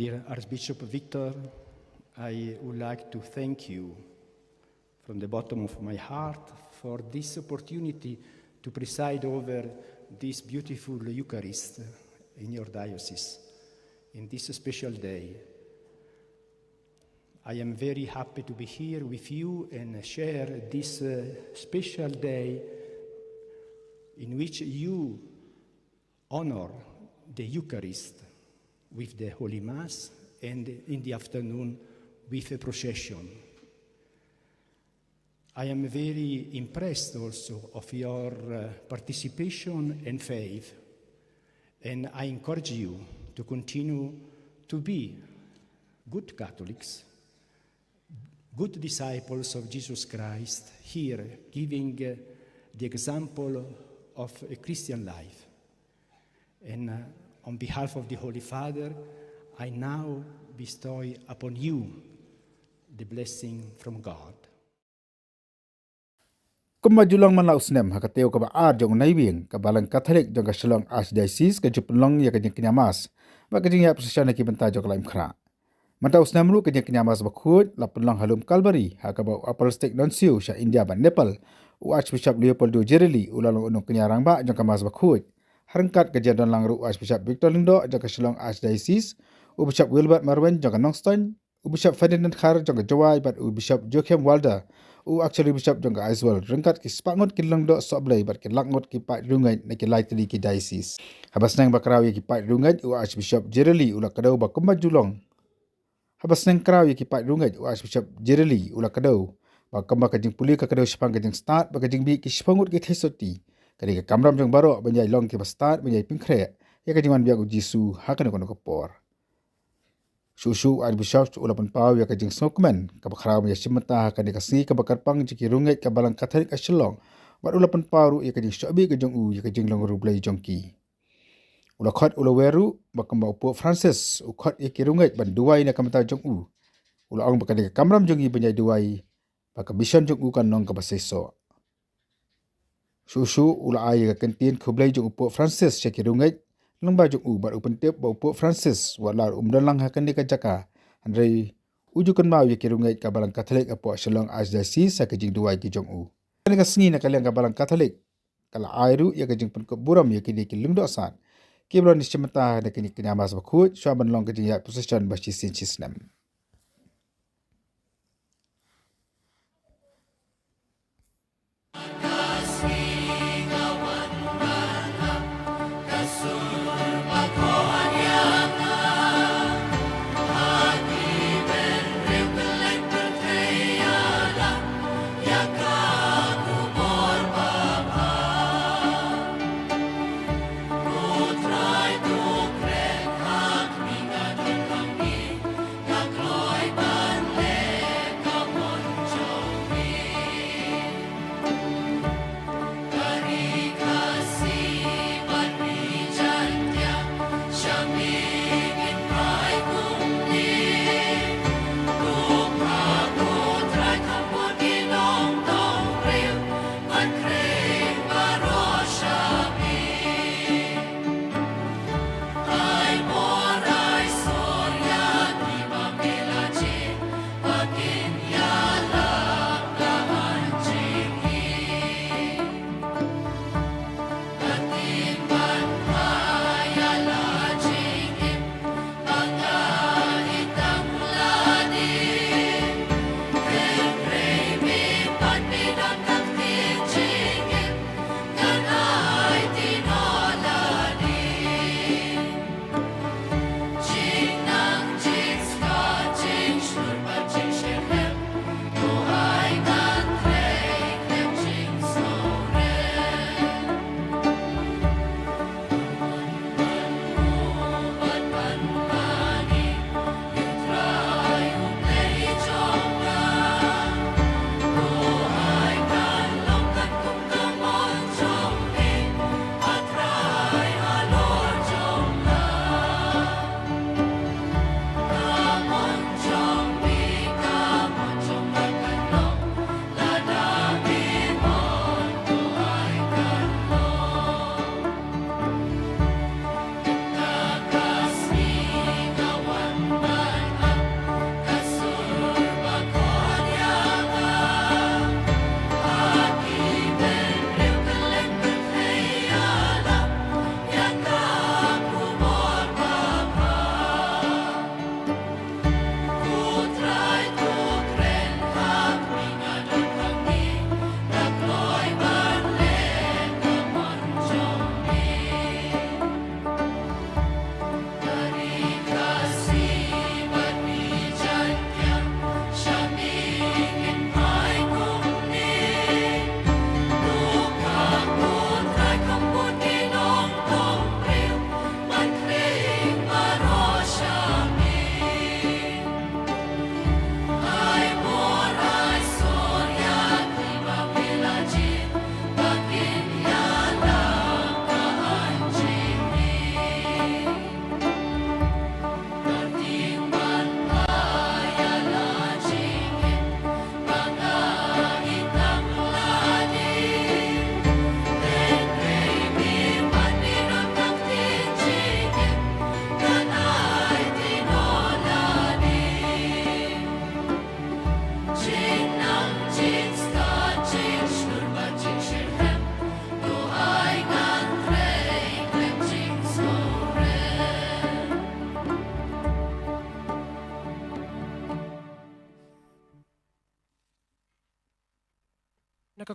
Dear Archbishop Victor, I would like to thank you from the bottom of my heart for this opportunity to preside over this beautiful Eucharist in your diocese, in this special day. I am very happy to be here with you and share this special day in which you honor the Eucharist with the Holy Mass and in the afternoon with a procession. I am very impressed also of your participation and faith, and I encourage you to continue to be good Catholics, good disciples of Jesus Christ, here giving the example of a Christian life. And on behalf of the Holy Father, I now bestow upon you the blessing from God. Kemajulang manlau senem hakateo ka baar jong naiwing ka balang Katolik jong ka Shillong Archdiocese ka jupulong ya ka jeng kinyamas ba ka jeng ya prosesyon ki benta jong laim khra mantau senem ru ka jeng kinyamas ba khut la pulang halum Calvary ha ka ba Apostolic Nuncio sha India ban Nepal u Archbishop Leopoldo Jereli ulalong unong kenyarang ba jong ka mas ba khut harangkat ka jadon lang ru Archbishop Victor Lindo jong ka Shillong Archdiocese u Bishop Wilbert Marwen jong ka Nongston u Bishop Ferdinand Khar jong ka Jawai bat u Bishop Joachim Walder u actually Bishop jong ka Iswell rengkat ki sepangot ki lang do soblai bat ki langot ki pat rungai na ki lai tadi ki diocese habas nang bakrawi ki pat rungai u Archbishop Jereli ula kadau ba kemajulong habas nang krawi ki pat rungai u Archbishop Jereli ula kadau ba kamba ka jing puli ka kadau sepang ka jing start ba ka jing bi ki sepangot ki thesoti kadi ka kamram jong baro banjai long ki ba start banjai pingkre ya ka jingwan biak u Jisu hakan ko no por Susu Archbishop ulapan pau ya kajing snokman kabakharau ya simata ka ni kasni kabakarpang jiki rungai ka balang Katolik ka Shillong bat ulapan pau ya kajing shobi ka jong u ya kajing Jingriewblei jongki ulakhat ulaweru bakamba upo Francis ukhat ya ki rungai ban duai na kamata jong u ulaong bakadi ka kamram jongi banjai duai bakabison jong u kan nong ka baseso Susu ulai ka kantin Khblei jong upo Francis ya ki rungai lembah jong u bat upen tip bau Pope Francis walar umdalang hakan di kajaka andrei ujukan mau ya kirungai ka balang Katolik apo Shillong Archdiocese sa kajing duai ki jong u kan ka sngi na kaliang ka balang Katolik kala airu ya kajing pen buram ya kini ki lungdo san kibron ni semata da kini kinyamas bakut swaban long kajing ya position bashi sin chisnam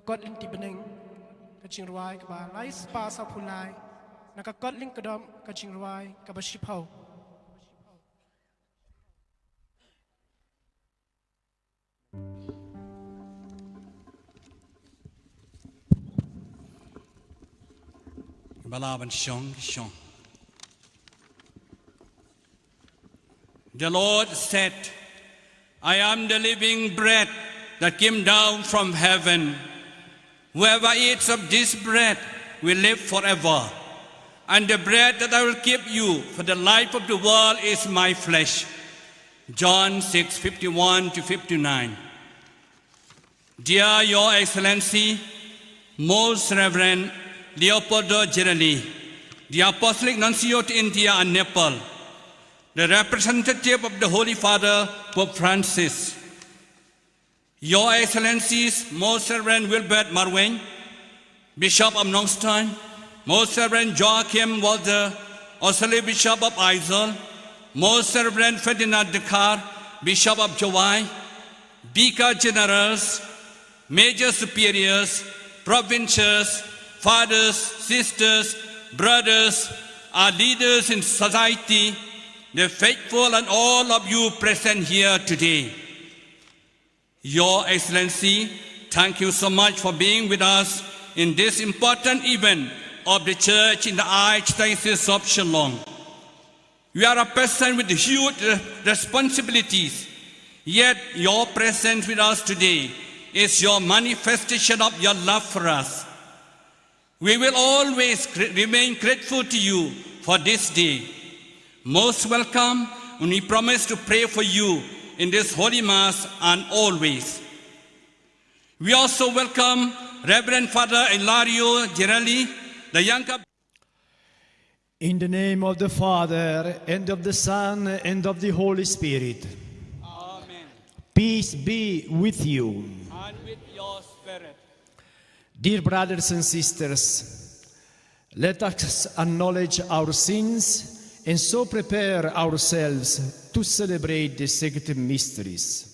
กอดลินติบนึงกะจิงรวายกะบาไลสปาซาพูไลนักกอดลิงกระดอมกะจิงรวายกะบาชิพาวบาลาบันชองชอง The Lord said, I am the living bread that came down from heaven. Whoever eats of this bread will live forever. And the bread that I will give you for the life of the world is my flesh. John 6:51-59. Dear Your Excellency, Most Reverend Leopoldo Girelli, the Apostolic Nuncio to India and Nepal, the representative of the Holy Father, Pope Francis, Your Excellencies, Most Reverend Wilbert Marweng, Bishop of Nongstein, Most Reverend Joachim Walter, Auxiliary Bishop of Isel, Most Reverend Ferdinand Dekar, Bishop of Jowai, Vicar Generals, Major Superiors, Provincials, Fathers, Sisters, Brothers, our leaders in society, the faithful and all of you present here today. Your Excellency, thank you so much for being with us in this important event of the Church in the Archdiocese of Shillong. We are a person with huge responsibilities, yet your presence with us today is your manifestation of your love for us. We will always remain grateful to you for this day. Most welcome, and we promise to pray for you in this Holy Mass and always. We also welcome Reverend Father Ilario Girelli, the younger. In the name of the Father, and of the Son, and of the Holy Spirit. Amen. Peace be with you. And with your spirit. Dear brothers and sisters, let us acknowledge our sins and so prepare ourselves to celebrate the sacred mysteries.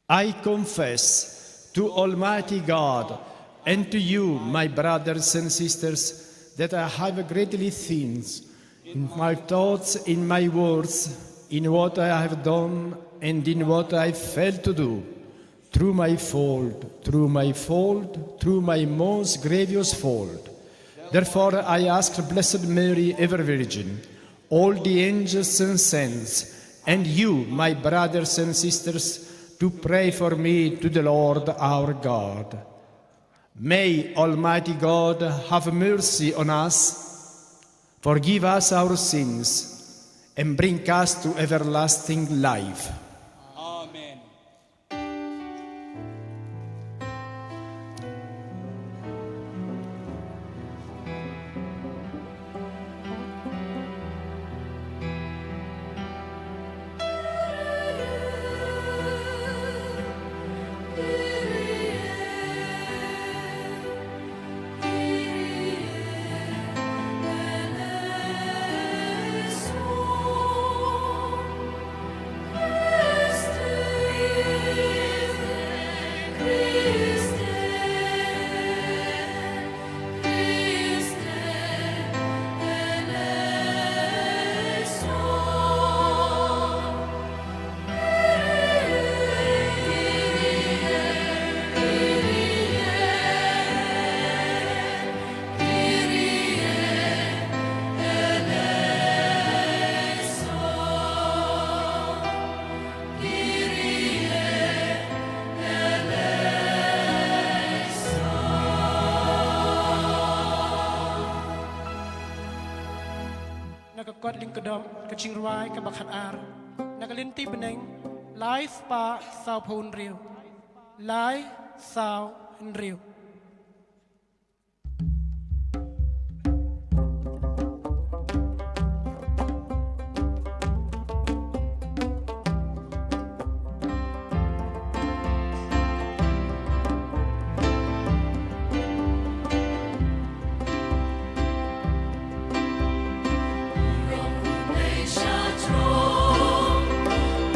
I confess to Almighty God and to you, my brothers and sisters, that I have greatly sinned in my thoughts, in my words, in what I have done, and in what I failed to do. Through my fault, through my most grievous fault. Therefore I ask Blessed Mary, ever Virgin, all the angels and saints, and you, my brothers and sisters, to pray for me to the Lord our God. May Almighty God have mercy on us, forgive us our sins, and bring us to everlasting life. Amen.กอดลิงกระดอมกระชิงรวายกระบักขัดอาร์นักลินตีเป็นเองไลฟ์ปาสาวพูนเรียวไลฟ์สาวเรียว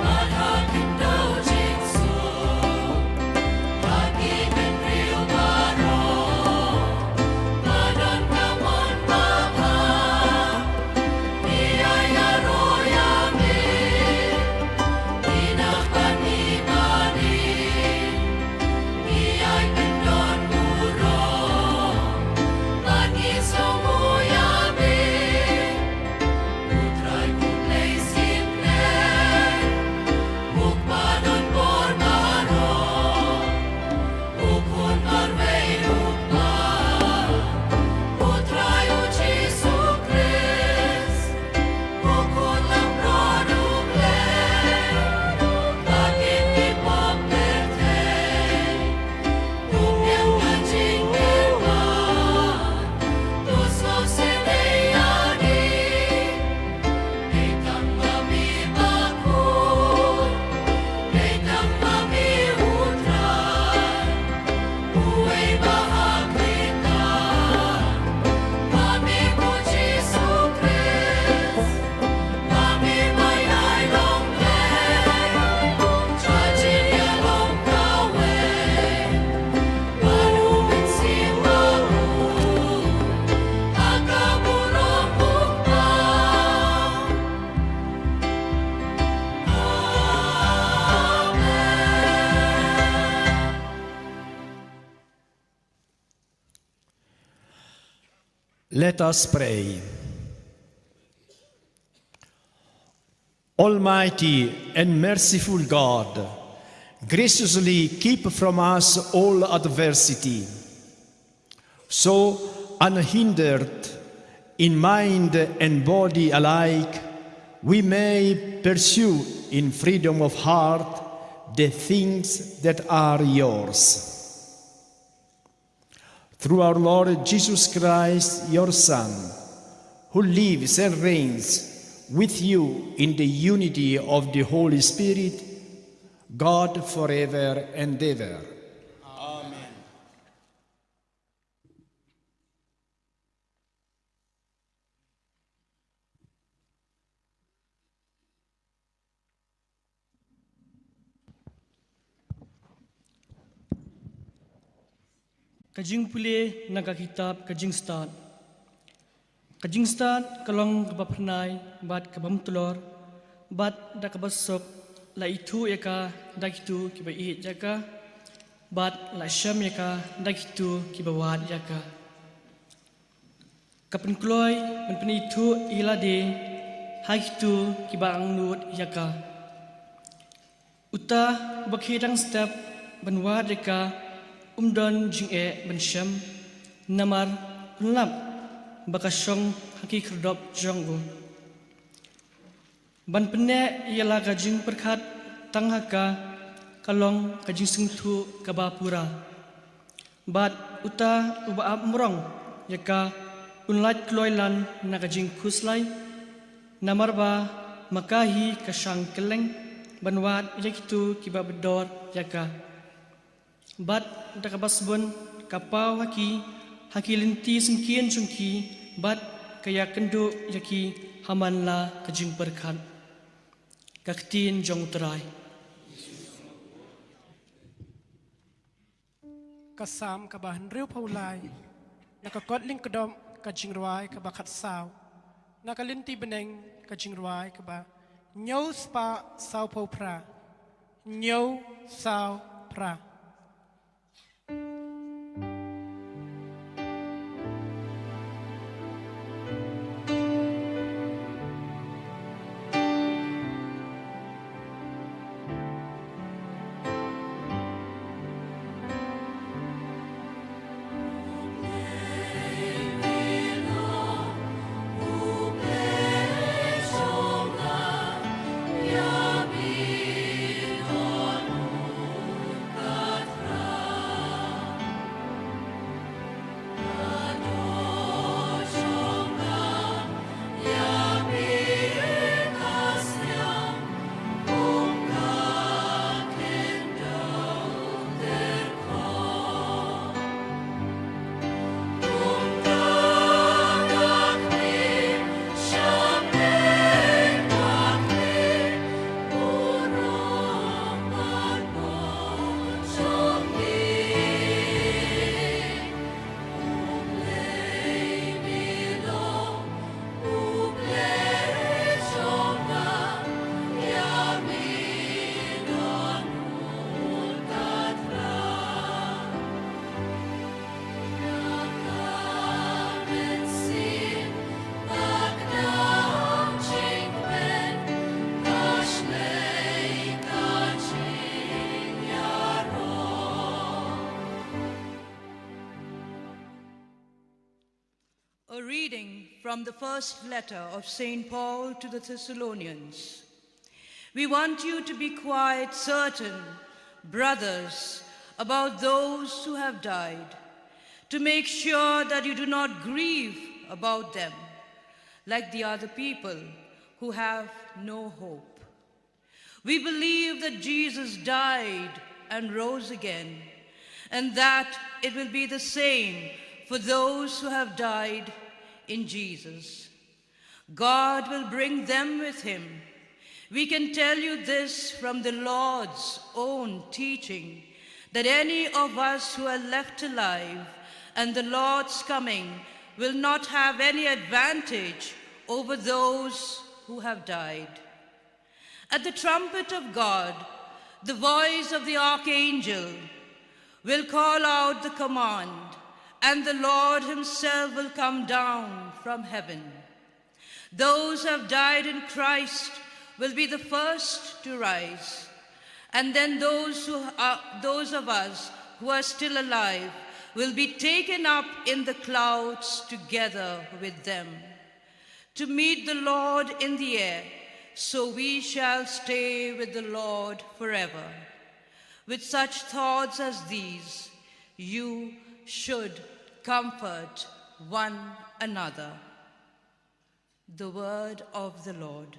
But Let us pray. Almighty and merciful God, graciously keep from us all adversity, so unhindered in mind and body alike, we may pursue in freedom of heart the things that are yours. Through our Lord Jesus Christ, your Son, who lives and reigns with you in the unity of the Holy Spirit, God forever and ever. Amen. Kajing pule naga kitab kajing start kalong kabapnai bat kabam tulor bat da kabasok la itu yaka da kitu kibai jaka bat la syam yaka da kitu kibawat yaka kapen kloy men itu ila de ha kitu kibang nut yaka uta bakhidang step banwat yaka umdon jing bensyam namar lap bakasong haki kerdop Jong ban pene ialah kajing perkat tanghaka kalong kajing singtu kabapura bat uta ubaap murong yaka unlat kloilan na kajing kuslai namar ba makahi kasang keleng banwat yakitu kibabedor yaka bat dakabasbon kapau haki linti sengkian sungki bat kaya kendo yaki hamanla kajing perkat kaktin jong terai Kasam kabahan riu paulai nakakot ling kedom kajing ruai kabakat saw nakalinti beneng kajing ruai kaba nyau spa saw pau pra nyau saw pra. A reading from the first letter of St. Paul to the Thessalonians. We want you to be quite certain, brothers, about those who have died, to make sure that you do not grieve about them, like the other people who have no hope. We believe that Jesus died and rose again, and that it will be the same for those who have died in Jesus. God will bring them with him. We can tell you this from the Lord's own teaching, that any of us who are left alive and the Lord's coming will not have any advantage over those who have died. At the trumpet of God, the voice of the archangel will call out the command, and the Lord himself will come down from heaven. Those who have died in Christ will be the first to rise, and then those of us who are still alive will be taken up in the clouds together with them to meet the Lord in the air, so we shall stay with the Lord forever. With such thoughts as these, you should comfort one another. The word of the Lord.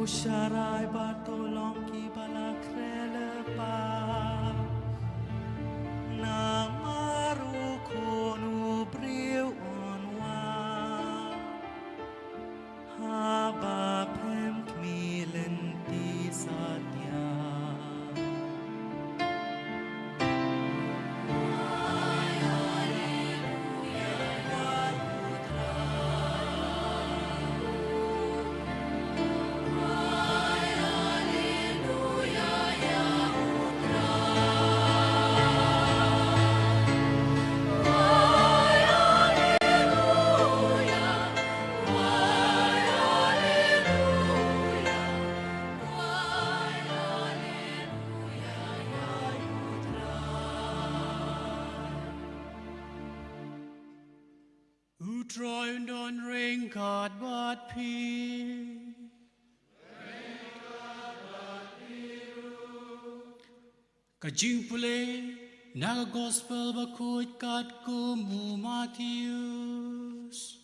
Sharai batolong ki bala krele pa na maru konu briu onwa haba pem kmilen ti satya Troy don ring God but P. Kajingpule naga gospel bakut kat kumu Matthews.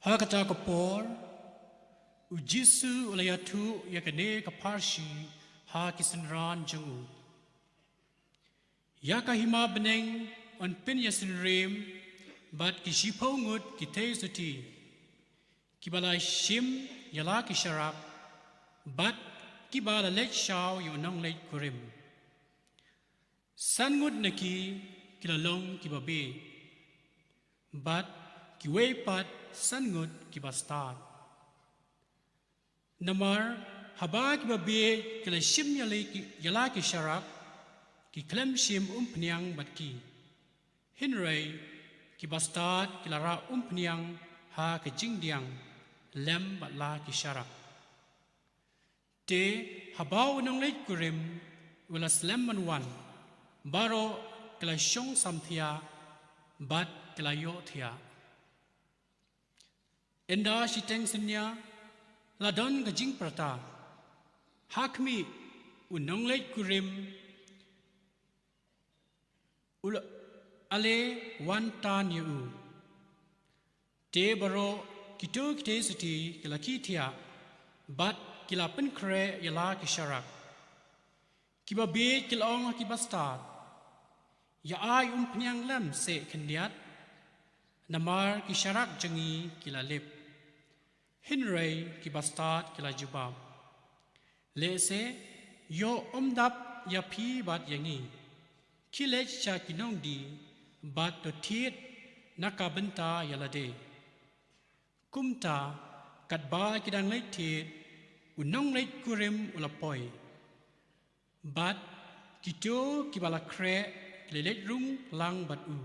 Hakata kapor, ujisu ulayatu yakane kaparshi ha kisenran jangu. Yakahima beneng on pin yasin rim, but kishipongut kitezati. Kibalai shim yala kisharak, but kibala let shaw yonong let kurim. Sangut naki kilalong kibabe, but kiwe pat sangut kibastad. Namar haba kibabe kila shim yala kisharak ki klem shim umpniang batki. Hinray kibastad kilara umpniang ha kejingdiang lem batla kisharak. Te habau nong leit kurim wala slemman wan baro kila shong samthia bat kila yothia. Enda shiteng senya ladon kejing prata hakmi unong leit kurim ula ale wan tan yu te baro kito kite siti kila kitia bat kila pen kre yala kisharak kiba be kila ong kibastad ya ay pnyang lam se kendiat namar kisharak jangi kila lip hinray kibastad kila jubab le se โยอมดับยาพีบัดอย่างนี้คิเลชากินองดีบัดตัวเทียดนักกาบันตายาลาเดกุมตากัดบากิดังเล็กเทียดอุนองเล็กกุเรมอุลปอยบัดกิโจกิบาลาแคร์เลเล็กรุงลังบัดอู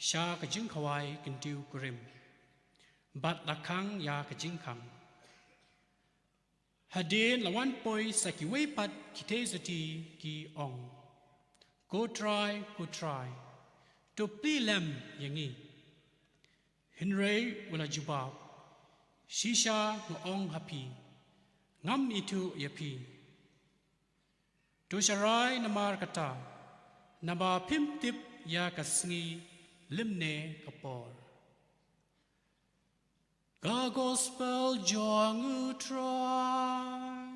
ชากะจิงขวายกันติวกุเรมบัดละคังยากะจิงคังฮาเดนละวันปอยสักิเวปัดคิเทสตีกีออง go try to pli lem yang ni Henry wala jubab Shisha ngong happy ngam itu yapi to sharai namar kata naba phim tip ya kasngi limne kapor ga gospel jong try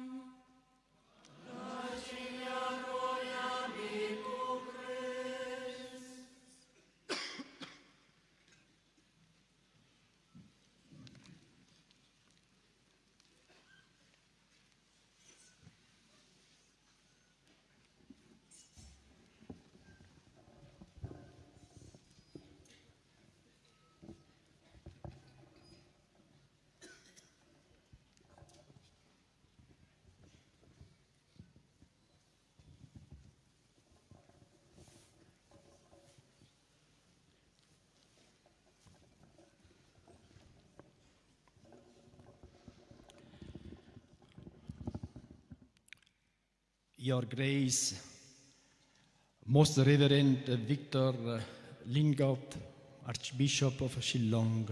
Your Grace, Most Reverend Victor Lingot, Archbishop of Shillong,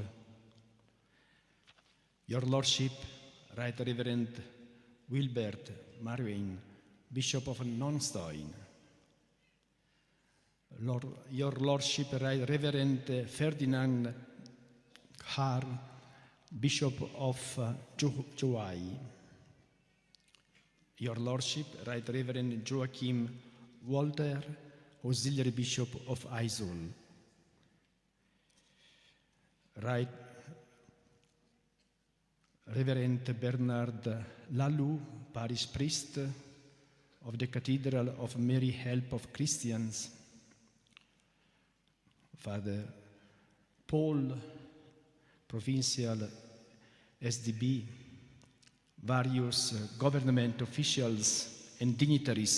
Your Lordship, Right Reverend Wilbert Marwin, Bishop of Nongmihkhmat, Your Lordship, Right Reverend Ferdinand Har, Bishop of Juwai, Your Lordship, Right Reverend Joachim Walter, Auxiliary Bishop of Aisul, Right Reverend Bernard Lalou, Parish Priest of the Cathedral of Mary Help of Christians, Father Paul, Provincial SDB, various government officials and dignitaries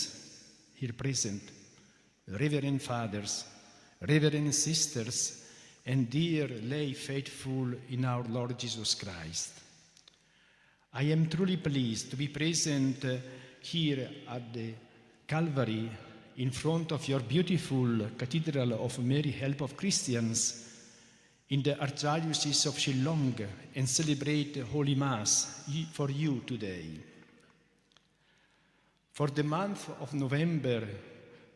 here present, Reverend Fathers, Reverend Sisters, and dear lay faithful in our Lord Jesus Christ. I am truly pleased to be present here at the Calvary in front of your beautiful Cathedral of Mary Help of Christians in the Archdiocese of Shillong and celebrate Holy Mass for you today. For the month of November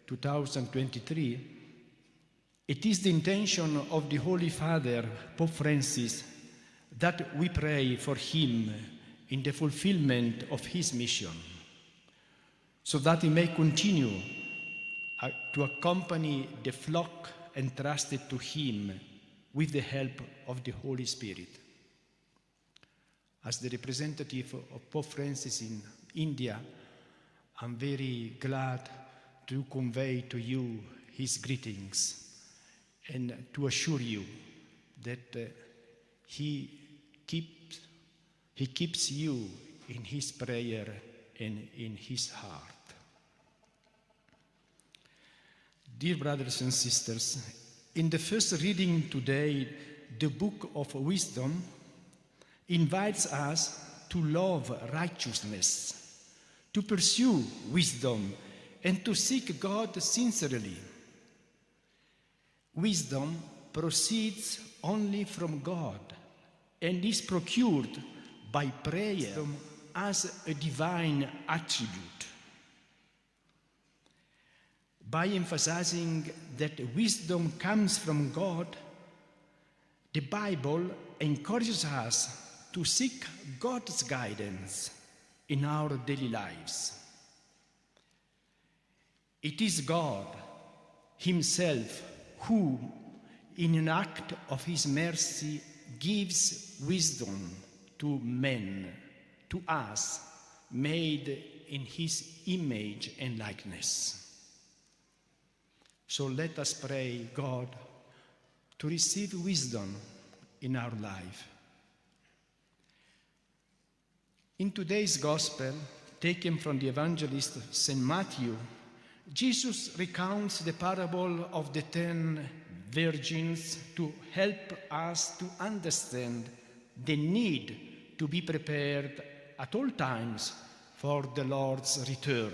2023, it is the intention of the Holy Father, Pope Francis, that we pray for him in the fulfillment of his mission, so that he may continue to accompany the flock entrusted to him with the help of the Holy Spirit. As the representative of Pope Francis in India, I'm very glad to convey to you his greetings and to assure you that he keeps you in his prayer and in his heart. Dear brothers and sisters, in the first reading today, the Book of Wisdom invites us to love righteousness, to pursue wisdom, and to seek God sincerely. Wisdom proceeds only from God and is procured by prayer as a divine attribute. By emphasizing that wisdom comes from God, the Bible encourages us to seek God's guidance in our daily lives. It is God Himself who, in an act of His mercy, gives wisdom to men, to us, made in his image and likeness. So let us pray God to receive wisdom in our life. In today's gospel, taken from the evangelist St. Matthew, Jesus recounts the parable of the 10 virgins to help us to understand the need to be prepared at all times for the Lord's return.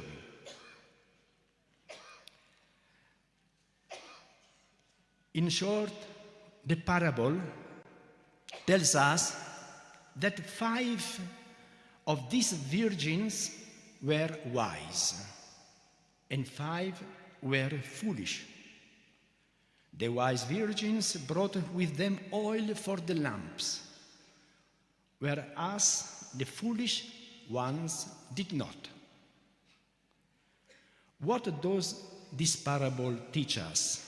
In short, the parable tells us that 5 of these virgins were wise and 5 were foolish. The wise virgins brought with them oil for the lamps, whereas the foolish ones did not. What does this parable teach us?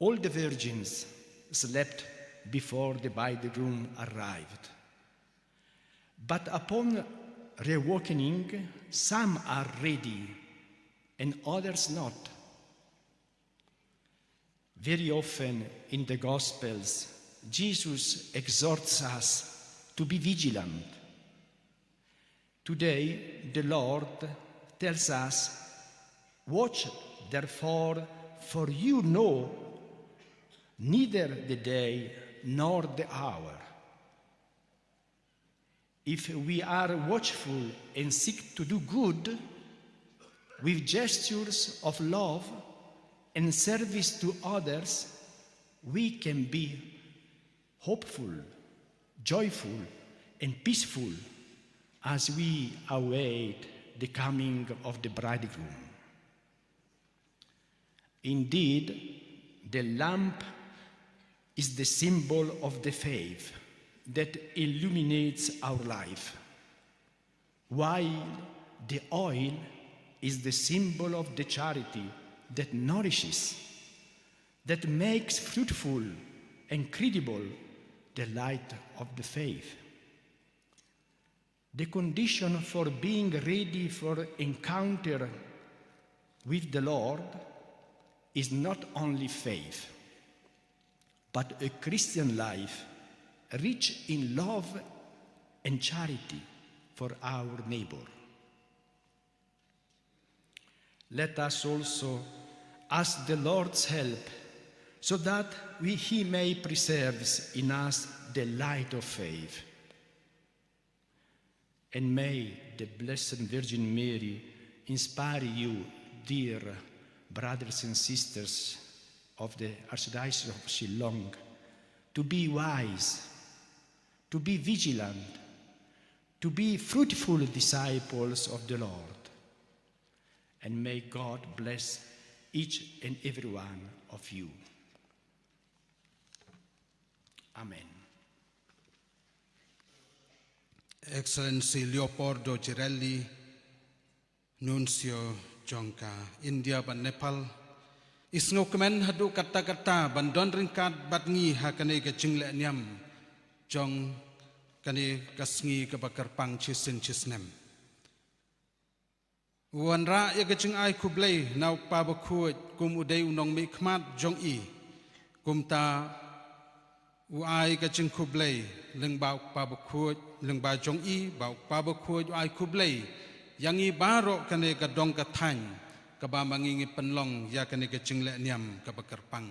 All the virgins slept before the bridegroom arrived. But upon reawakening, some are ready and others not. Very often in the Gospels, Jesus exhorts us to be vigilant. Today, the Lord tells us, "Watch therefore, for you know neither the day nor the hour." If we are watchful and seek to do good with gestures of love and service to others, we can be hopeful, joyful, and peaceful as we await the coming of the bridegroom. Indeed, the lamp is the symbol of the faith that illuminates our life, while the oil is the symbol of the charity that nourishes, that makes fruitful and credible the light of the faith. The condition for being ready for encounter with the Lord is not only faith, but a Christian life rich in love and charity for our neighbor. Let us also ask the Lord's help so that He may preserve in us the light of faith. And may the Blessed Virgin Mary inspire you, dear brothers and sisters of the Archdiocese of Shillong, to be wise, to be vigilant, to be fruitful disciples of the Lord. And may God bless each and every one of you. Amen. Excellency Leopoldo Girelli, Nuncio Jong India ban Nepal, isngokemen hadu kata-kata bandon ringkat batngi hakane ke jingle nyam jong kane kasngi ke bakar pang chisin chisnem. Wanra ya ke jing ai kublei nau pa bakhuj kum udai Nongmihkhmat jong i kum ta ai ke jing kublei leng bau pa bakhuj leng ba jong i bau pa bakhuj ai kublei yang i barok kane ka dong ka thany ka ba mangingi penlong ya kane ke jing le niam ka bakar pang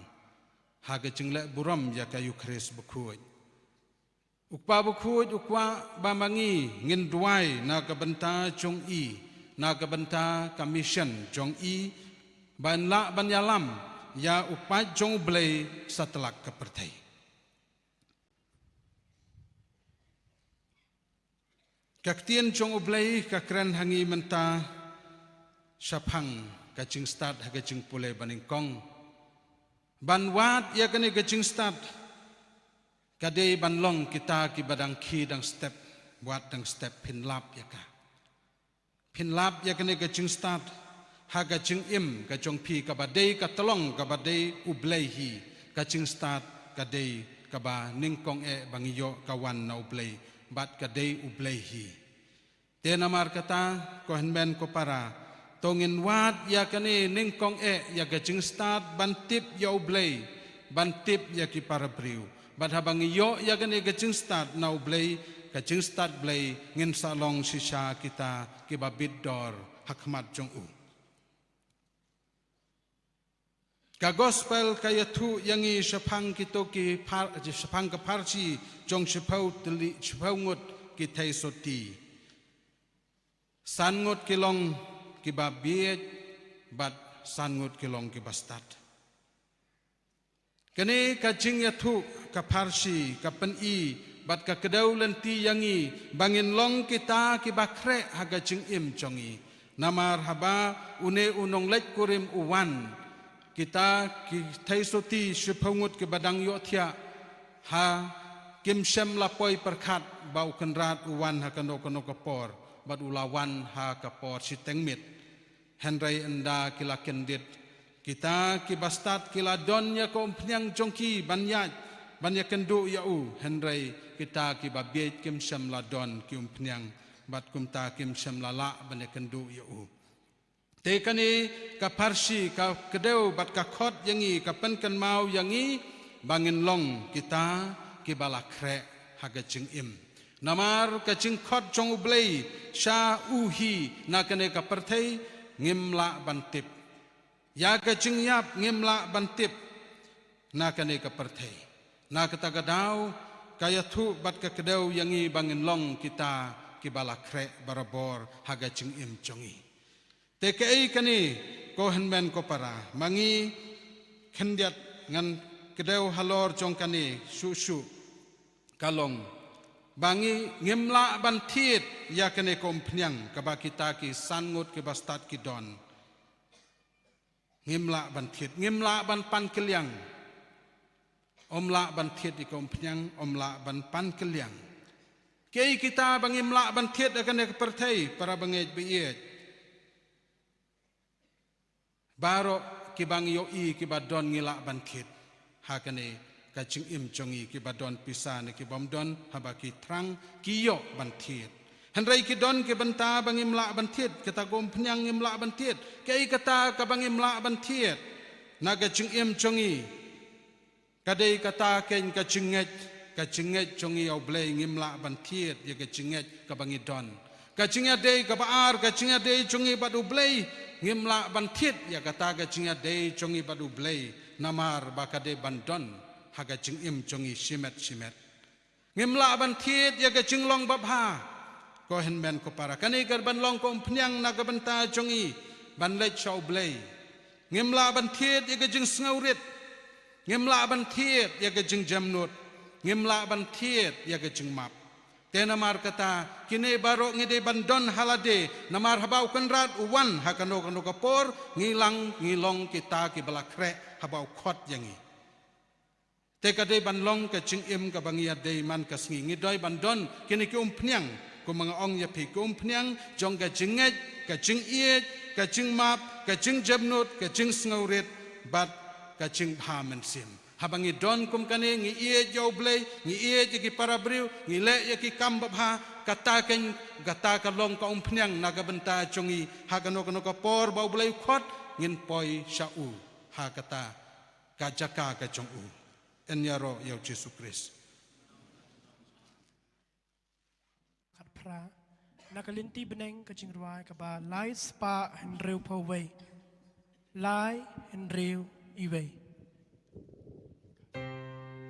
ha ke jing le buram ya ka Eucharis bakhuj ukpa bakhuj ukwa ba mangi ngin duai na ka benta jong i na kabanta commission jong i ban la ban yalam ya upat jong blei satlak kepertai kaktien jong blei kakren hangi menta shaphang kaching start ha kaching pule baning kong ban wat ya kane kaching start kade ban long kita ki badang khi dang step wat dang step pin lap ya ka pin lap ya kene ka jing start ha ka jing im ka jong pi ka ba dei ka tolong ka ba dei ublei hi ka jing start ka dei ka ba ning kong e bangiyo ka wan na ublei bat ka dei ublei hi Tenamar kata ko henben ko para tongin wat ya kani ning kong ya gajing start bantip Iapbiej bantip ya ki para briu bad habang yo ya kani gajing start now blei gajing start blei ngin salong Shisha kita ki babid dor hakmat Jong ka gospel kaya tu yangi sepang kito ki sepang ka parsi jong sepau teli sepau ngut ki thai soti san ngut ki long ki babiet bat san ngut ki long ki bastat kani ka jing ya tu ka parsi ka pen i bat ka kedau lenti yangi bangin long kita ki bakre haga jing im jongi namar haba une unong lek kurim uwan kita ki thai soti shiphangut ke badang yo thia ha kim shem lapoi perkhat bau kenrat uwan ha kano kano kapor bad ulawan ha kapor sitengmit henrai enda kila kendit kita ki bastat kila don ya ko pnyang jongki banya kendu ya henrai kita ki babiet kim shem la don ki pnyang bad kumta kim shem lala banya kendu ya tekani ka parsi ka kedeu bat ka khot yangi ka pen kan mau yangi bangin long kita ki balakre haga jing im namar ka jing khot jong blei sha uhi na kane ka perthei ngimla bantip ya ka jing yap ngimla bantip na kane ka perthei na kata gadau kaya thu bat ka kedeu yangi bangin long kita ki balakre barabor haga jing im jongi TKI kani ko henben ko para mangi khendiat ngan kedeu halor jong kani su kalong bangi ngimla bantit ya kani ko pnyang ka ba kita ki sangut ki bastat ki don ngimla bantit ngimla ban pan kelyang omla bantit di ko pnyang omla ban pan kelyang kei kita bangimla bantit akan ke perthai para bangej biet baro ki bang yo I ki badon ngila bantit hakane ka ching im chongi ki badon pisan ki bomdon habaki trang ki yo bantit henrai ki don ki banta bang imla bantit kita gom pnyang imla bantit kai kata ka bang imla bantit naga ching im chongi kadai kata ken ka chinget chongi Iapbiej ngimla bantit ya ka chinget ka bang idon ka chinget dei ka baar ka chinget dei chongi Iapbiej ngimla bantit ya kata ga chinga dei chongi Iapbiej namar bakade bandon haga ching im chongi simet ngimla bantit ya ga chinglong babha ko henben ko para kani gar ban long ko pnyang na ga banta chongi banlei Iapbiej ngimla bantit ya ga jing snaurit ngimla bantit ya ga jing jamnut ngimla bantit ya ga jing map tenamar kata kini baro ngide bandon halade namar habau kenrat uwan hakano kano kapor ngilong kita ki balakre habau khot yangi tekade banlong ke ching im ka bangia de man ka sngi ngidoi bandon kini ki pnyang ko mga ong ya phi ko pnyang jong ka jinget ka jing iet ka jing map ka jing jamnut ka jing snaurit bat ka jing bhamansim habangi don kum kane ngi iet Iapbiej ngi iet ki parabriu ngi le ya ki kambabha kataken gata ka long ka pnyang naga benta chongi hagano kano ka por Iapbiej khot ngin poi shau ha kata ka jaka ka chongu enyaro ya Jesus Christ khat pra nakalinti beneng ka jingruai ka ba lai spa henreu pawei lai henreu iwei Nongmihkhmat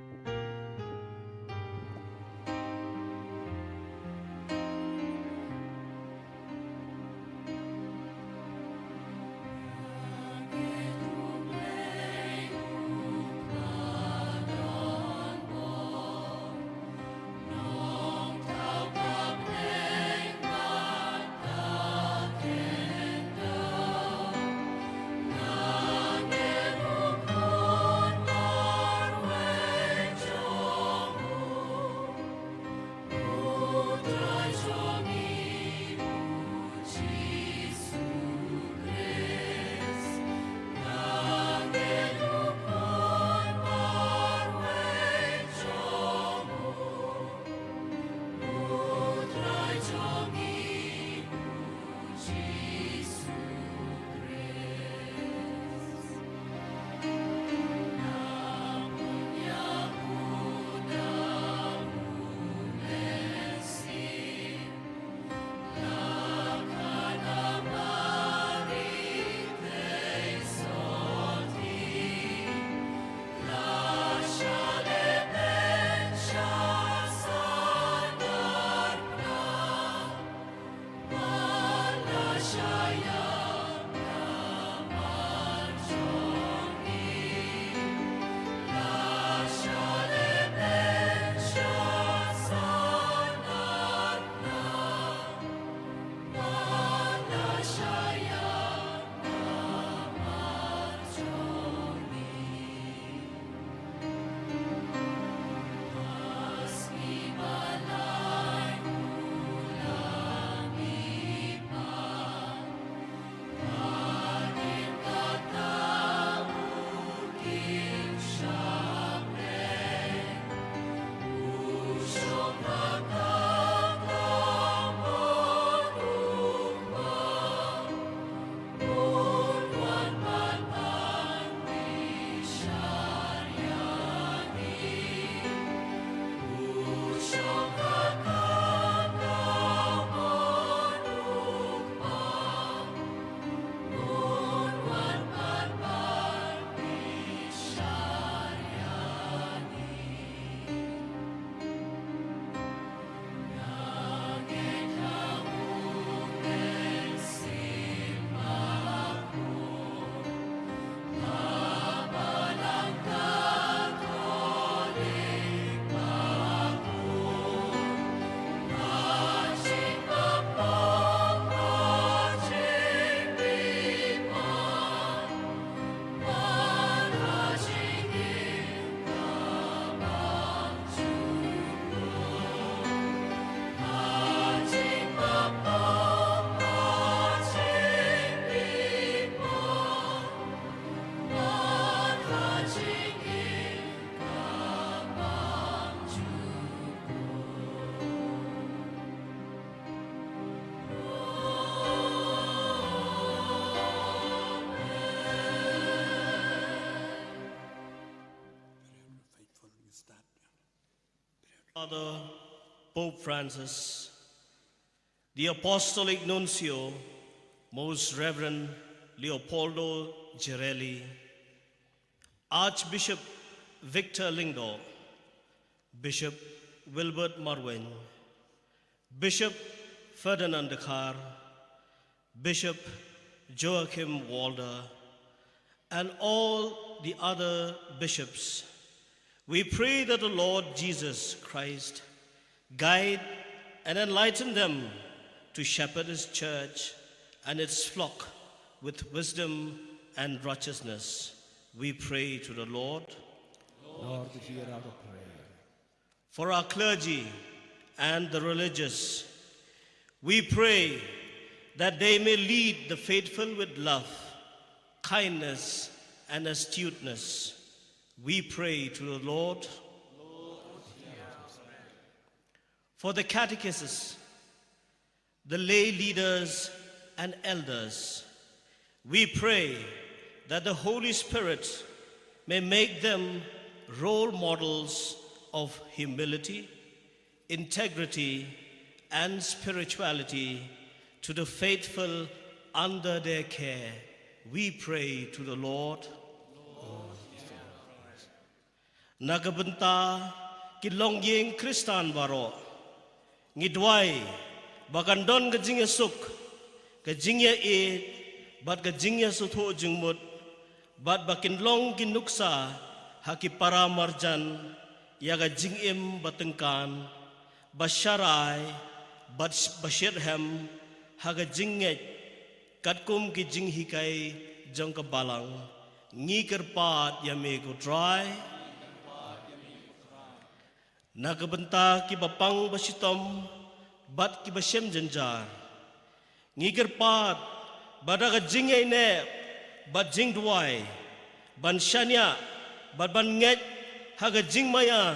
Father Pope Francis, the Apostolic Nuncio, Most Reverend Leopoldo Girelli, Archbishop Victor Lingdo, Bishop Wilbert Marwin, Bishop Ferdinand de Kar, Bishop Joachim Walder, and all the other bishops, we pray that the Lord Jesus Christ guide and enlighten them to shepherd his church and its flock with wisdom and righteousness. We pray to the Lord. Lord, hear our prayer. For our clergy and the religious, we pray that they may lead the faithful with love, kindness, and astuteness. We pray to the Lord. For the catechists, the lay leaders and elders, we pray that the Holy Spirit may make them role models of humility, integrity, and spirituality to the faithful under their care. We pray to the Lord. Nagabunta kilongyeng Khristan baro ngidwai bagandon gajingya suk gajingya e bat gajingya sutho jingmut bat bakinlong kinuksa haki para marjan yaga jingim batengkan basharai bat bashirham haga jingye katkum ki jinghikai jongka balang ngikerpat yame ko dry Nagabanta ki bapang basitom bat ki basem janjar ngigerpat badaga jingay ne bat jing duway ban shanya bat ban nget haga jing maya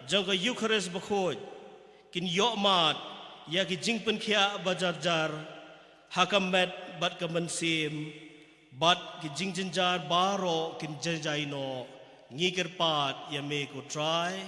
jangka Eucharist bakhoj kin yokmat ya ki jing penkhya bajarjar hakamet bat kamansim bat ki jing janjar baro kin janjaino ngigerpat yame ko try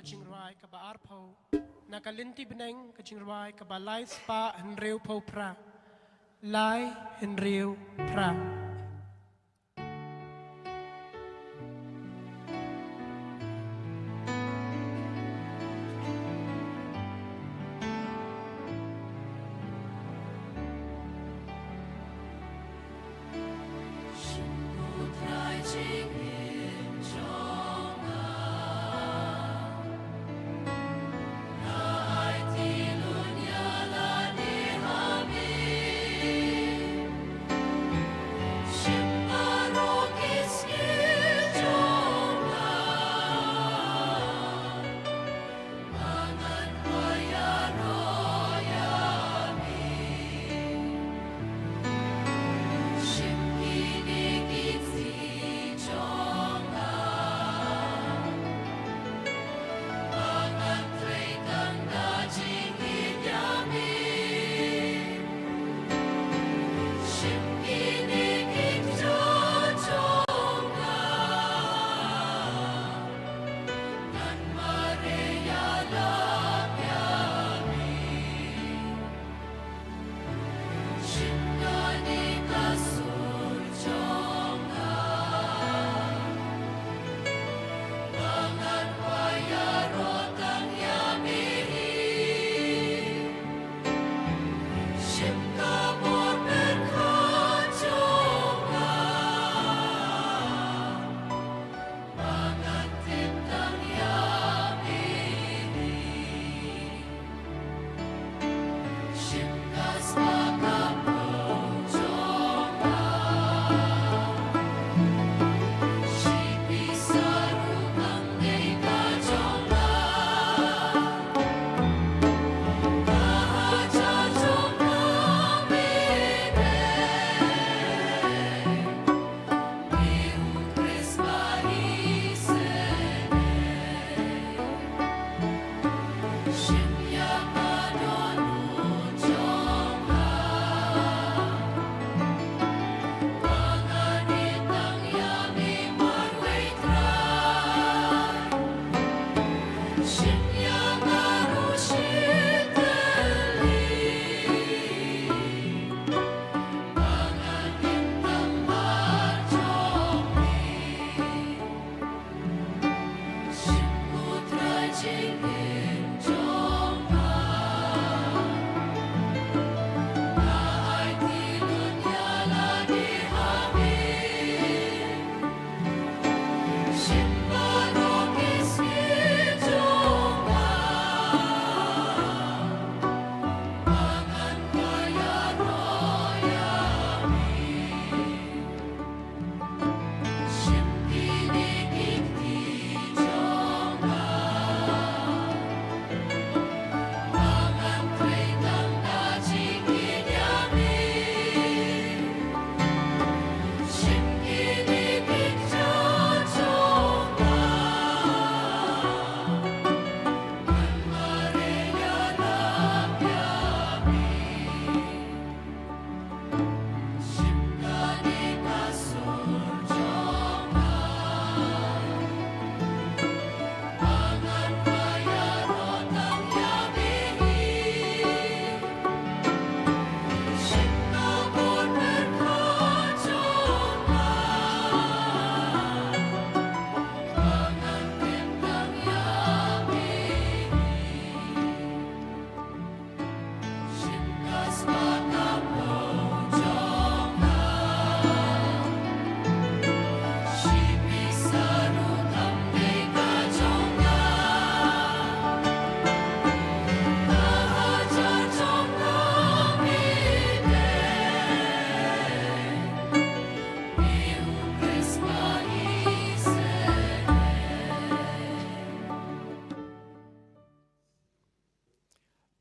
jingruai ka ba arpo nakalinti beneng ka jingruai ka ba lai spa henriu po pra lai henriu pra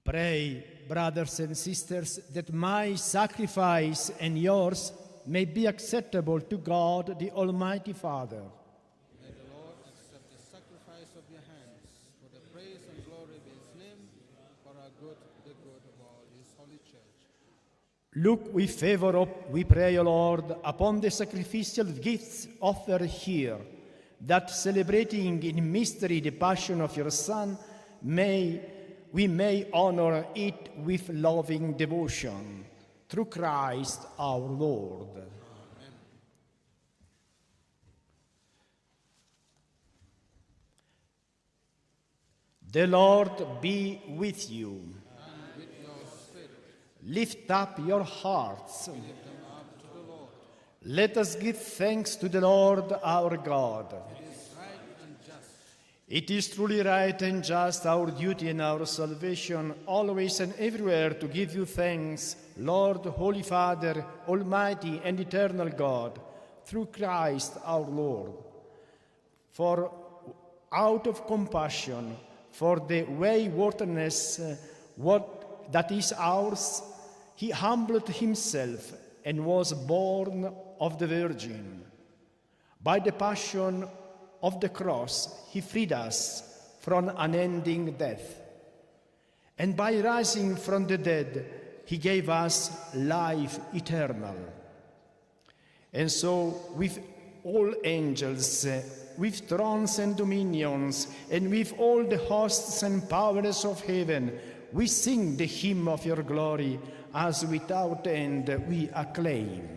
Pray, brothers and sisters, that my sacrifice and yours may be acceptable to God, the Almighty Father. May the Lord accept the sacrifice of your hands for the praise and glory of his name, for our good, the good of all his holy church. Look with favor, we pray, O Lord, upon the sacrificial gifts offered here. that celebrating in mystery the passion of your Son, we may honor it with loving devotion. Through Christ our Lord. Amen. The Lord be with you. And with your spirit. Lift up your hearts. We lift them up to the Lord. Let us give thanks to the Lord our God. It is right and just. It is truly right and just, our duty and our salvation, always and everywhere to give you thanks, Lord, Holy Father, Almighty and Eternal God, through Christ our Lord. For out of compassion, for the waywardness that is ours, he humbled himself and was born of the Virgin. By the passion of the cross, he freed us from unending death. And by rising from the dead, he gave us life eternal. And so, with all angels, with thrones and dominions, and with all the hosts and powers of heaven, we sing the hymn of your glory, as without end we acclaim.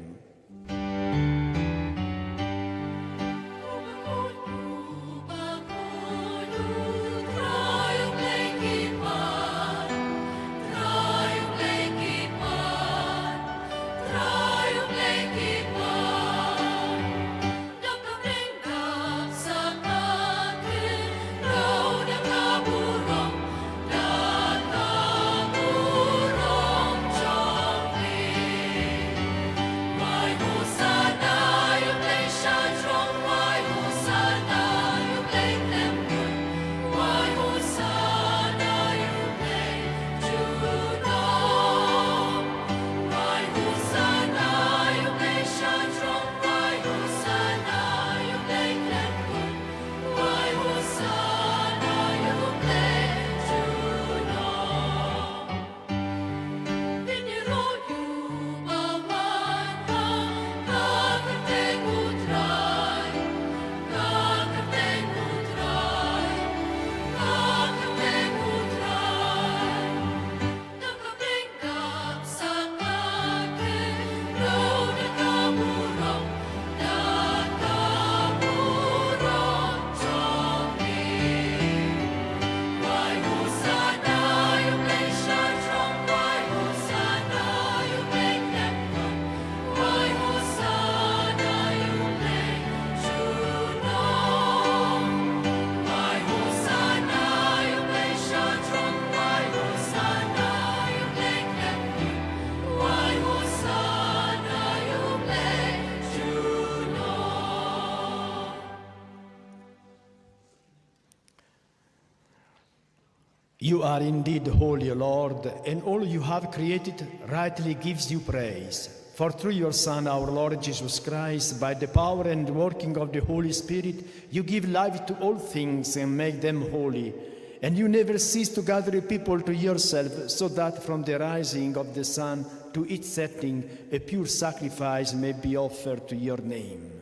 You are indeed holy, Lord, and all you have created rightly gives you praise. For through your Son, our Lord Jesus Christ, by the power and working of the Holy Spirit, you give life to all things and make them holy. And you never cease to gather people to yourself, so that from the rising of the sun to its setting, a pure sacrifice may be offered to your name.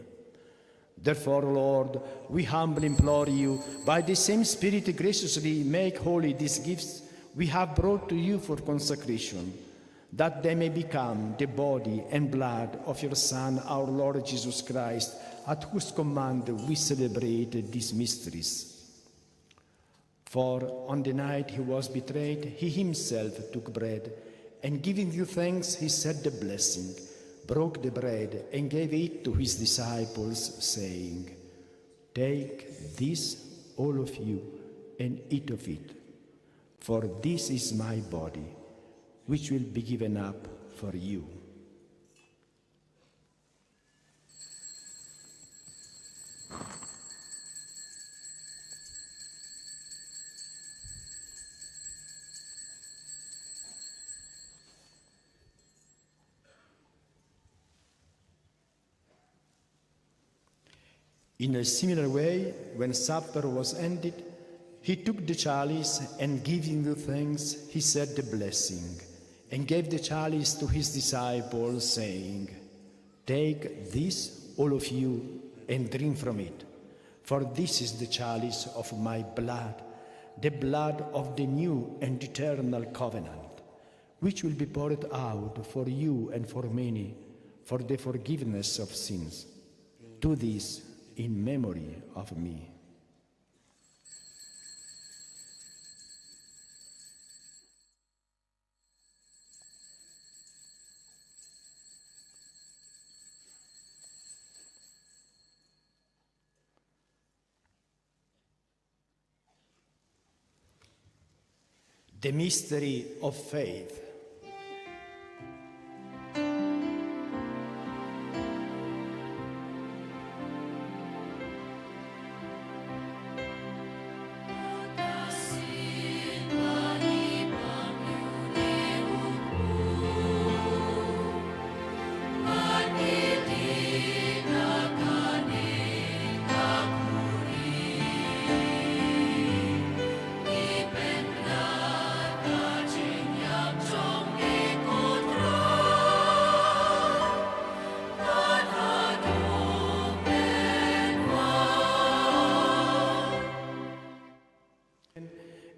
Therefore, Lord, we humbly implore you, by the same Spirit graciously make holy these gifts we have brought to you for consecration, that they may become the body and blood of your Son, our Lord Jesus Christ, at whose command we celebrate these mysteries. For on the night he was betrayed, he himself took bread, and giving you thanks, he said the blessing, broke the bread, and gave it to his disciples, saying, "Take this, all of you, and eat of it, for this is my body, which will be given up for you." In a similar way, when supper was ended, he took the chalice, and giving you thanks, he said the blessing, and gave the chalice to his disciples, saying, "Take this, all of you, and drink from it, For this is the chalice of my blood, the blood of the new and eternal covenant, which will be poured out for you and for many for the forgiveness of sins. Do this in memory of me. The mystery of faith.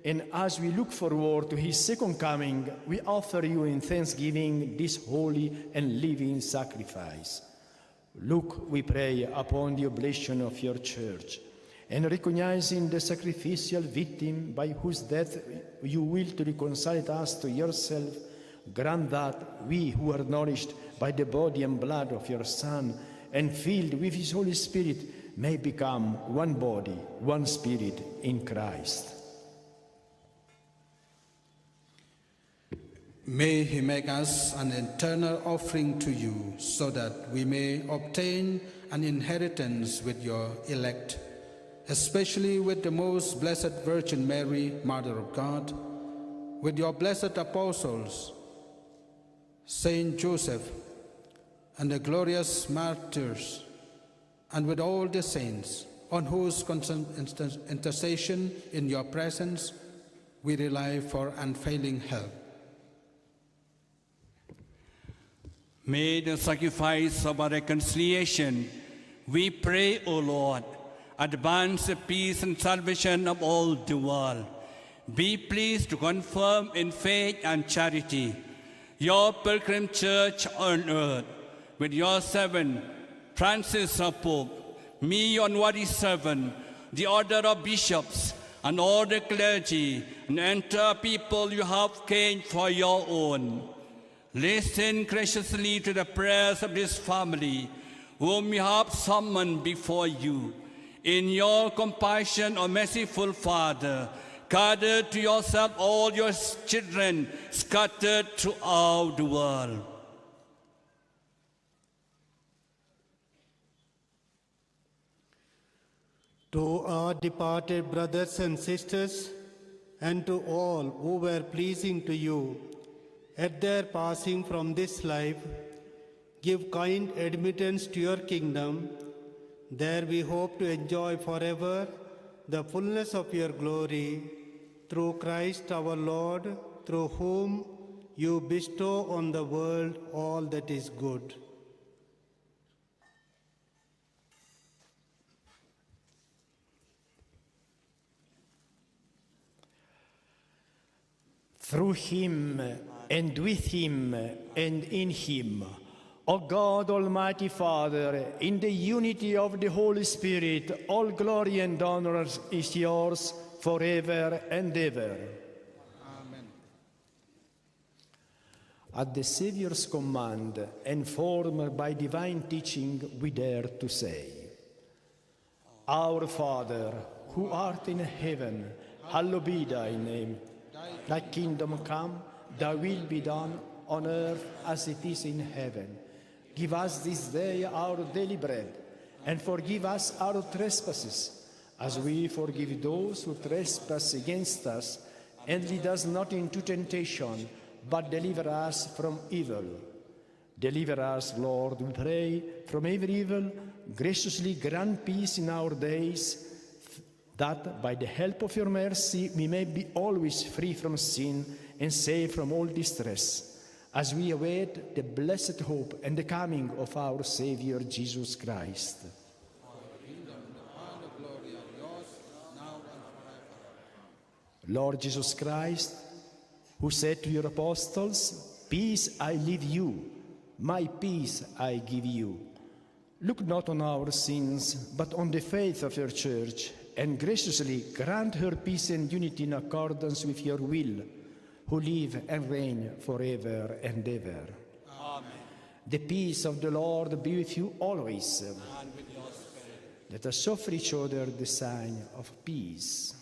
And as we look forward to his second coming, we offer you in thanksgiving this holy and living sacrifice. Look, we pray, upon the oblation of your church, and recognizing the sacrificial victim by whose death you will to reconcile us to yourself, grant that we who are nourished by the body and blood of your Son and filled with his Holy Spirit may become one body, one spirit in Christ. May he make us an eternal offering to you, so that we may obtain an inheritance with your elect, especially with the most blessed Virgin Mary, Mother of God, with your blessed apostles, Saint Joseph, and the glorious martyrs, and with all the saints, on whose constant intercession in your presence we rely for unfailing help. May the sacrifice of our reconciliation, we pray, O Lord, advance the peace and salvation of all the world. Be pleased to confirm in faith and charity your pilgrim church on earth, with your servant, Francis our Pope, me, your unworthy servant, the order of bishops, and all the clergy, and entire people you have gained for your own. Listen graciously to the prayers of this family, whom you have summoned before you. In your compassion, O merciful Father, gather to yourself all your children scattered throughout the world. To our departed brothers and sisters, and to all who were pleasing to you, at their passing from this life, give kind admittance to your kingdom. There we hope to enjoy forever the fullness of your glory, through Christ our Lord, through whom you bestow on the world all that is good. Through him, and with him, and in him, O God, Almighty Father, in the unity of the Holy Spirit, all glory and honor is yours forever and ever. Amen. At the Saviour's command, and formed by divine teaching, we dare to say, Our Father, who art in heaven, hallowed be thy name. Thy kingdom come, thy will be done on earth as it is in heaven. Give us this day our daily bread, and forgive us our trespasses, as we forgive those who trespass against us. And lead us not into temptation, but deliver us from evil. Deliver us, Lord, we pray, from every evil. Graciously grant peace in our days, that by the help of your mercy we may be always free from sin and safe from all distress, as we await the blessed hope and the coming of our Savior Jesus Christ. For the kingdom, the power, and the glory Lord Jesus Christ, who said to your apostles, "Peace I leave you, my peace I give you." Look not on our sins, but on the faith of your church, and graciously grant her peace and unity in accordance with your will, who live and reign forever and ever. Amen. The peace of the Lord be with you always. And with your spirit. Let us offer each other the sign of peace.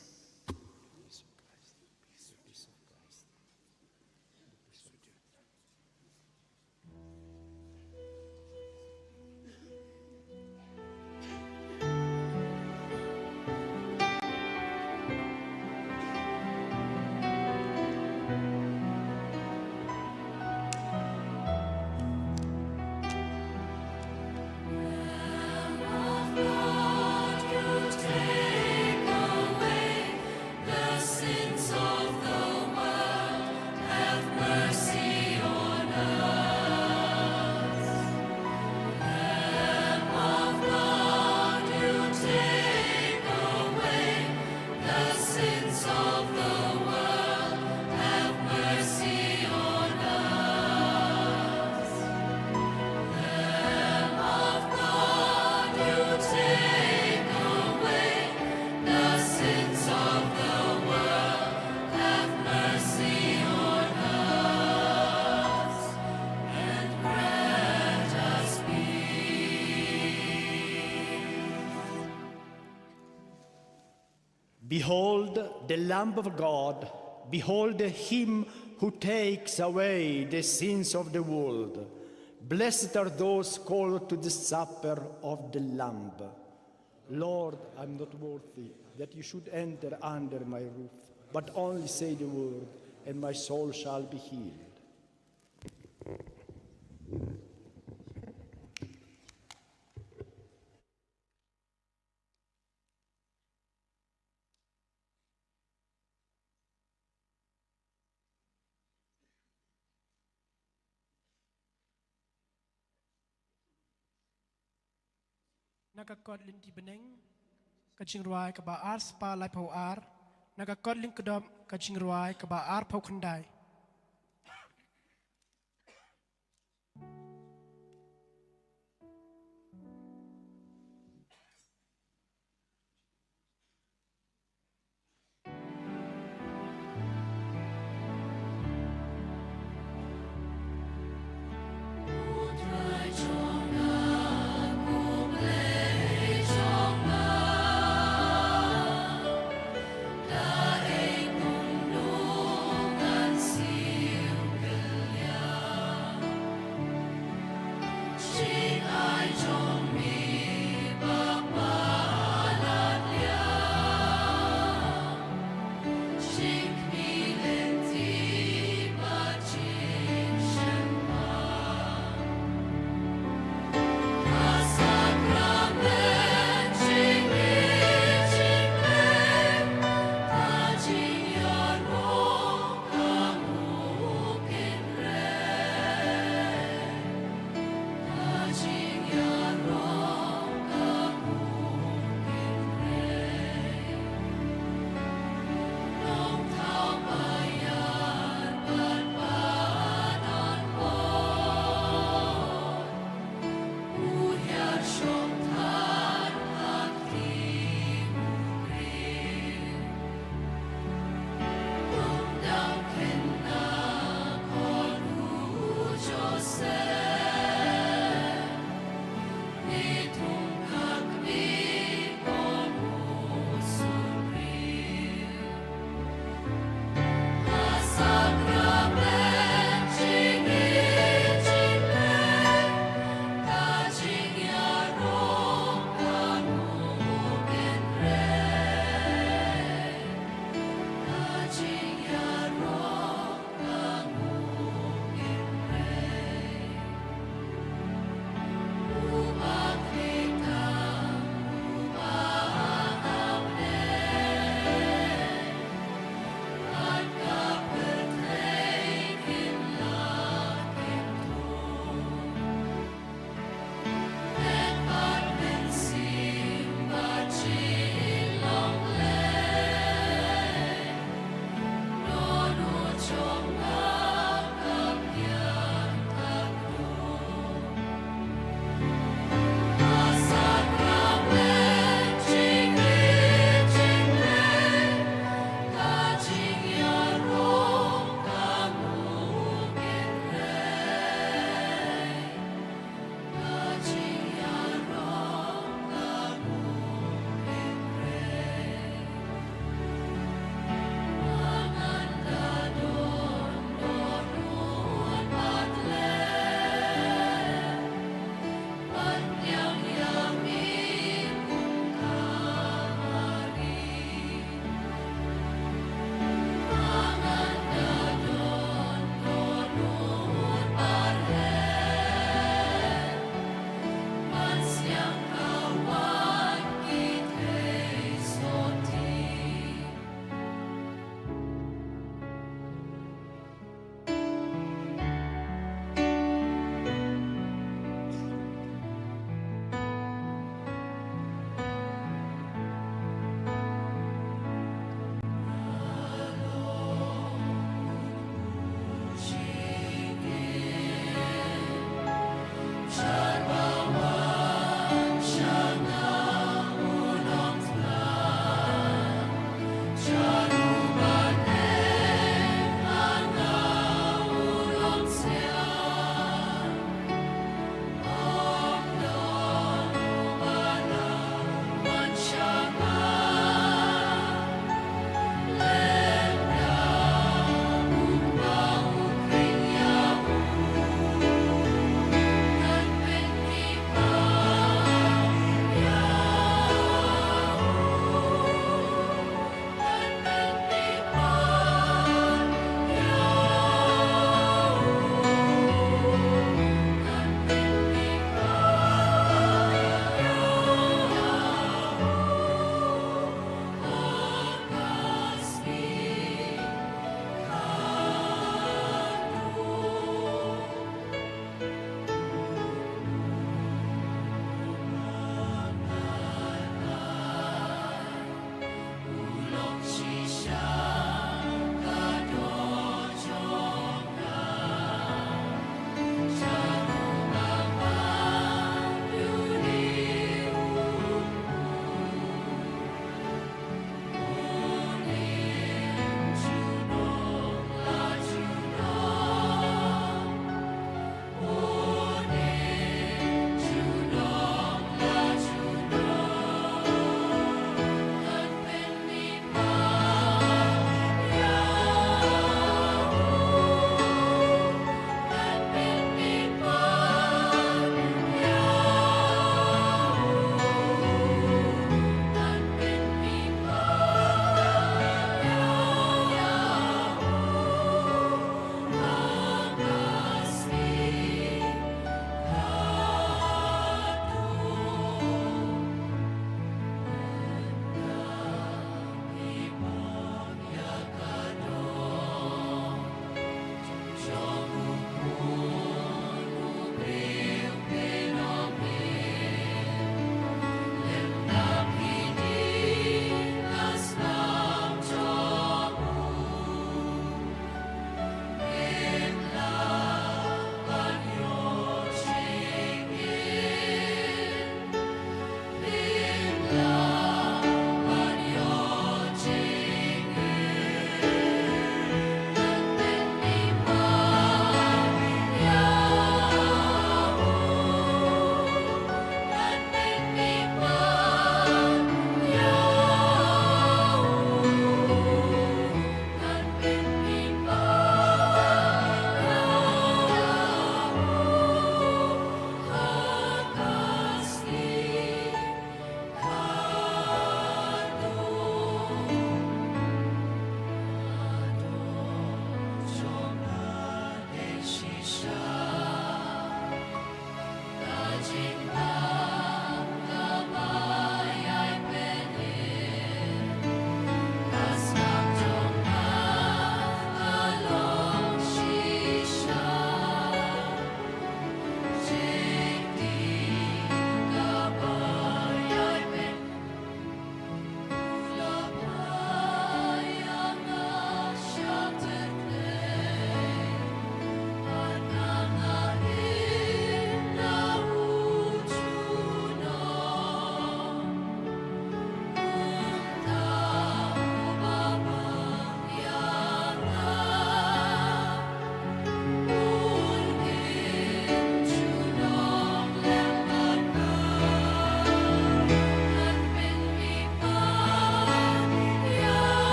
Behold the Lamb of God, behold him who takes away the sins of the world. Blessed are those called to the supper of the Lamb. Lord, I'm not worthy that you should enter under my roof, but only say the word, and my soul shall be healed. Nakakot linti beneng, kajing ruai kaba ar spa lai pau ar, nakakot link kedom kajing ruai kaba ar pau kendai. Dance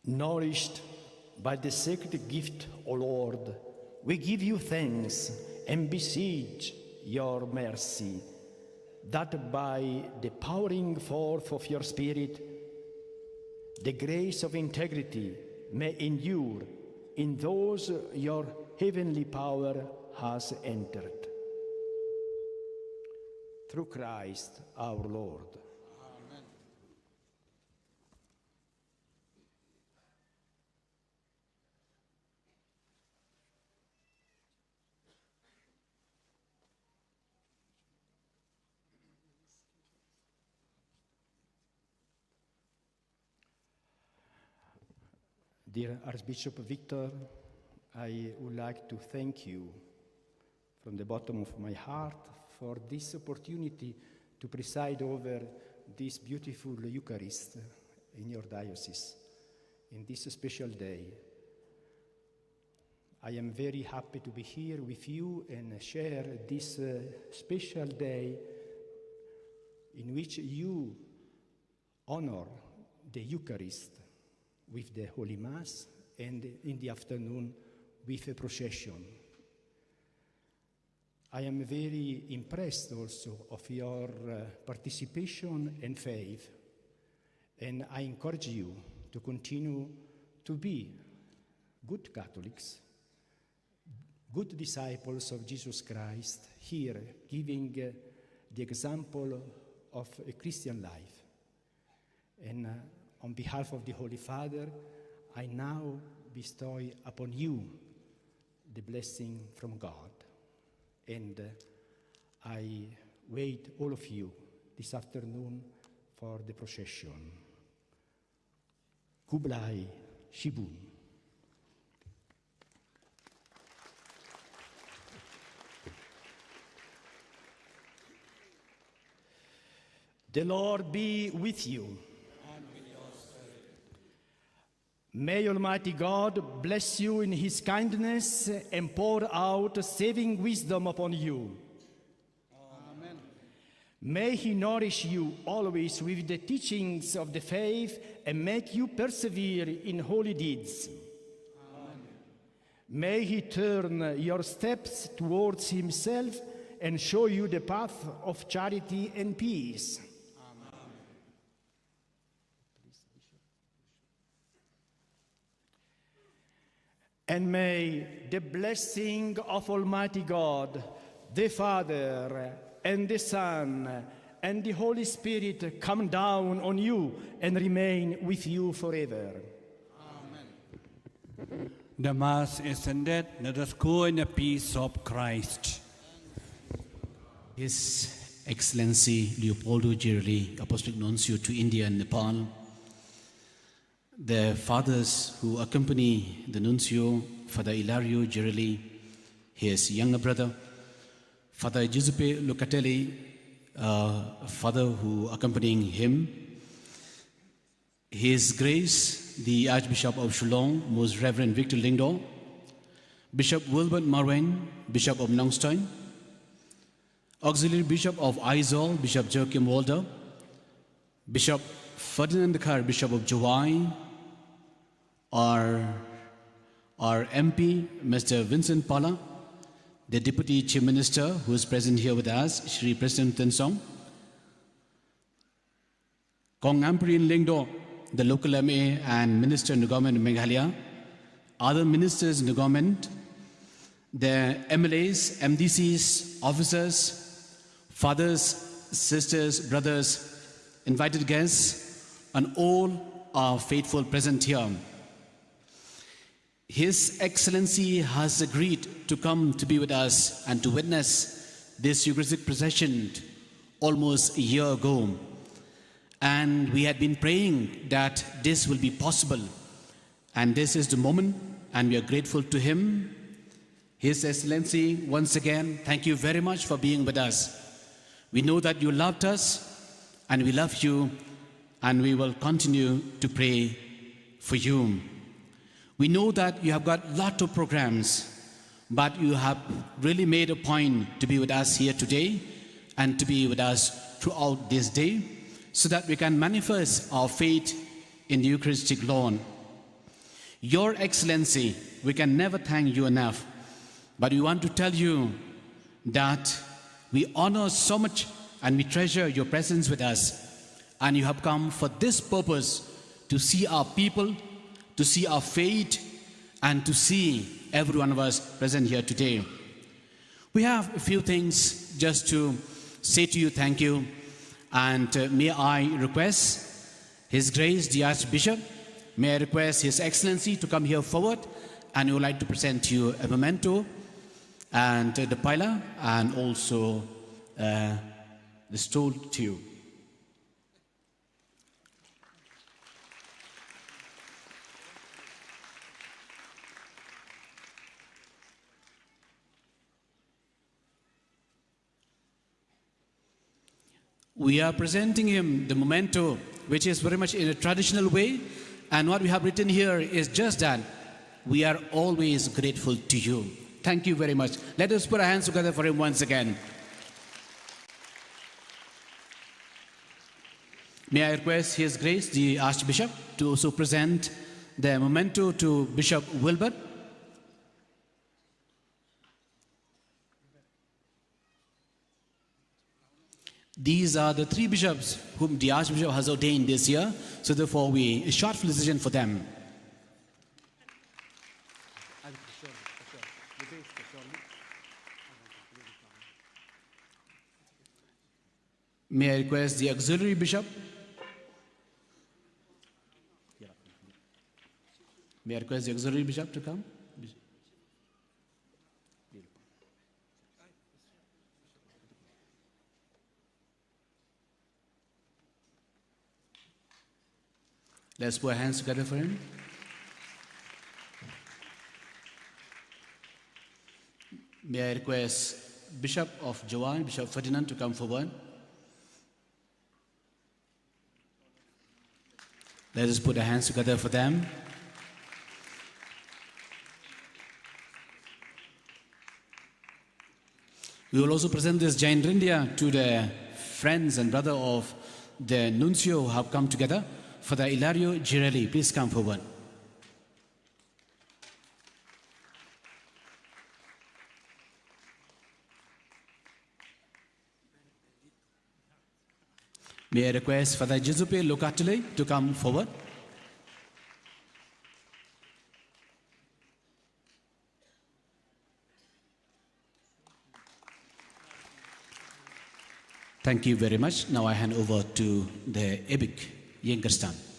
Nourished by the sacred gift, O Lord, we give you thanks and beseech your mercy, that by the powering forth of your Spirit, the grace of integrity may endure in those your heavenly power has entered. Through Christ our Lord. Amen. Dear Archbishop Victor, I would like to thank you from the bottom of my heart for this opportunity to preside over this beautiful Eucharist in your diocese, in this special day. I am very happy to be here with you and share this special day in which you honor the Eucharist with the Holy Mass and in the afternoon with a procession. I am very impressed also of your participation and faith, and I encourage you to continue to be good Catholics, good disciples of Jesus Christ, here giving the example of a Christian life. And on behalf of the Holy Father, I now bestow upon you the blessing from God. And I wait all of you this afternoon for the procession. Kublai Shibun. The Lord be with you. And with your spirit. May Almighty God bless you in his kindness and pour out saving wisdom upon you. Amen. May he nourish you always with the teachings of the faith and make you persevere in holy deeds. Amen. May he turn your steps towards himself and show you the path of charity and peace. And may the blessing of Almighty God, the Father, and the Son, and the Holy Spirit come down on you and remain with you forever. Amen. The Mass is ended. Let us go in the peace of Christ. His Excellency Leopoldo Girelli, Apostolic Nuncio to India and Nepal, the fathers who accompany the Nuncio, Father Ilario Girelli, his younger brother, Father Giuseppe Locatelli, father who accompanying him, His Grace, the Archbishop of Shillong, Most Reverend Victor Lingdo, Bishop Wilbert Marwen, Bishop of Nongstoin, Auxiliary Bishop of Aizawl, Bishop Joachim Walder, Bishop Ferdinand Khar, Bishop of Jawai, our MP, Mr. Vincent Pala, the Deputy Chief Minister who is present here with us, Shri President Tensong, Kong Amperin Lingdo, the local MA and Minister in the government of Meghalaya, other ministers in the government, the MLAs, MDCs, officers, fathers, sisters, brothers, invited guests, and all are faithful present here. His Excellency has agreed to come to be with us and to witness this Eucharistic procession almost a year ago. And we had been praying that this will be possible. And this is the moment, and we are grateful to him. His Excellency, once again, thank you very much for being with us. We know that you loved us, and we love you, and we will continue to pray for you. We know that you have got a lot of programs, but you have really made a point to be with us here today and to be with us throughout this day so that we can manifest our faith in the Eucharistic Lord. Your Excellency, we can never thank you enough, but we want to tell you that we honor so much and we treasure your presence with us. And you have come for this purpose, to see our people, to see our faith, and to see every one of us present here today. We have a few things just to say to you thank you, and may I request His Grace the Archbishop, may I request His Excellency to come here forward, and we would like to present to you a memento and the pila and also the stool to you. We are presenting him the memento, which is very much in a traditional way. And what we have written here is just that we are always grateful to you. Thank you very much. Let us put our hands together for him once again. May I request His Grace, the Archbishop, to also present the memento to Bishop Wilbert. These are the three bishops whom the Archbishop has ordained this year, so therefore a short felicitation for them. May I request the auxiliary bishop? May I request the auxiliary bishop to come? Let's put our hands together for him. May I request Bishop of Joan, Bishop Ferdinand, to come forward. Let us put our hands together for them. We will also present this Jingriewblei to the friends and brother of the nuncio who have come together. Father Iapbiej, please come forward. May I request Father Giuseppe Locatile to come forward. Thank you very much. Now I hand over to the Iapbiej, Khristan.